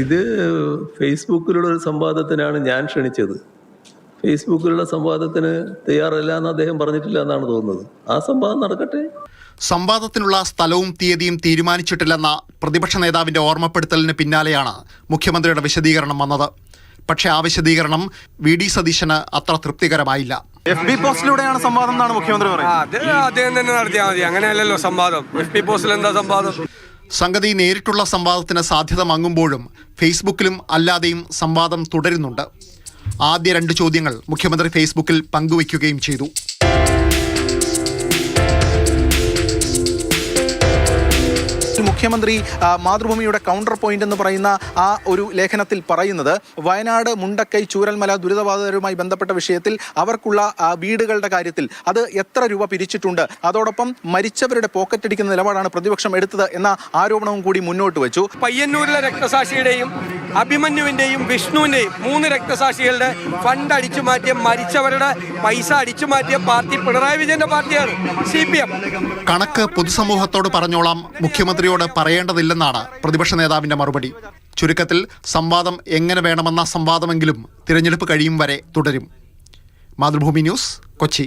ഇത് ഫേസ്ബുക്കിലുള്ള ഒരു സംവാദത്തിനാണ് ഞാൻ ക്ഷണിച്ചത്. ഫേസ്ബുക്കിലുള്ള സംവാദത്തിന് തയ്യാറല്ല എന്ന് അദ്ദേഹം പറഞ്ഞിട്ടില്ല എന്നാണ് തോന്നുന്നത്. ആ സംവാദം നടക്കട്ടെ. സംവാദത്തിനുള്ള സ്ഥലവും തീയതിയും തീരുമാനിച്ചിട്ടില്ലെന്ന പ്രതിപക്ഷ നേതാവിന്റെ ഓർമ്മപ്പെടുത്തലിന് പിന്നാലെയാണ് മുഖ്യമന്ത്രിയുടെ വിശദീകരണം വന്നത്. പക്ഷേ ആ വിശദീകരണം വി.ഡി. സതീശന് അത്ര തൃപ്തികരമായില്ല. FB പോസ്റ്റിലൂടെയാണ് സംവാദം എന്നാണ് മുഖ്യമന്ത്രി പറയുന്നത്. അദ്ദേഹം തന്നെ നടത്തിയാൽ മതി. അങ്ങനെയല്ലല്ലോ സംവാദം. FB പോസ്റ്റിൽ എന്താ സംവാദം? സംഗതി നേരിട്ടുള്ള സംവാദത്തിന് സാധ്യത മങ്ങുമ്പോഴും ഫേസ്ബുക്കിലും അല്ലാതെയും സംവാദം തുടരുന്നുണ്ട്. ആദ്യ 2 ചോദ്യങ്ങൾ മുഖ്യമന്ത്രി ഫേസ്ബുക്കിൽ പങ്കുവയ്ക്കുകയും ചെയ്തു. മുഖ്യമന്ത്രി മാതൃഭൂമിയുടെ കൗണ്ടർ പോയിന്റ് എന്ന് പറയുന്ന ആ ഒരു ലേഖനത്തിൽ പറയുന്നത്, വയനാട് മുണ്ടക്കൈ ചൂരൽമല ദുരിതബാധിതരുമായി ബന്ധപ്പെട്ട വിഷയത്തിൽ അവർക്കുള്ള വീടുകളുടെ കാര്യത്തിൽ അത് എത്ര രൂപ പിരിച്ചിട്ടുണ്ട്, അതോടൊപ്പം മരിച്ചവരുടെ പോക്കറ്റ് അടിക്കുന്ന നിലപാടാണ് പ്രതിപക്ഷം എടുത്തത് എന്ന ആരോപണവും കൂടി മുന്നോട്ട് വെച്ചു. പയ്യന്നൂരിലെ രക്തസാക്ഷിയുടെയും അഭിമന്യുവിന്റെയും വിഷ്ണുവിന്റെയും 3 രക്തസാക്ഷികളുടെ ഫണ്ട് അടിച്ചു മാറ്റിയ, മരിച്ചവരുടെ പൈസ അടിച്ചു മാറ്റിയ പാർട്ടി പിണറായി വിജയന്റെ പാർട്ടിയാണ് CPM. കണക്ക് പൊതുസമൂഹത്തോട് പറഞ്ഞോളാം, മുഖ്യമന്ത്രിയോട് പറയേണ്ടതില്ലെന്നാണ് പ്രതിപക്ഷ നേതാവിന്റെ മറുപടി. ചുരുക്കത്തിൽ സംവാദം എങ്ങനെ വേണമെന്ന സംവാദമെങ്കിലും തിരഞ്ഞെടുപ്പ് കഴിയും വരെ തുടരും. മാതൃഭൂമി ന്യൂസ്, കൊച്ചി.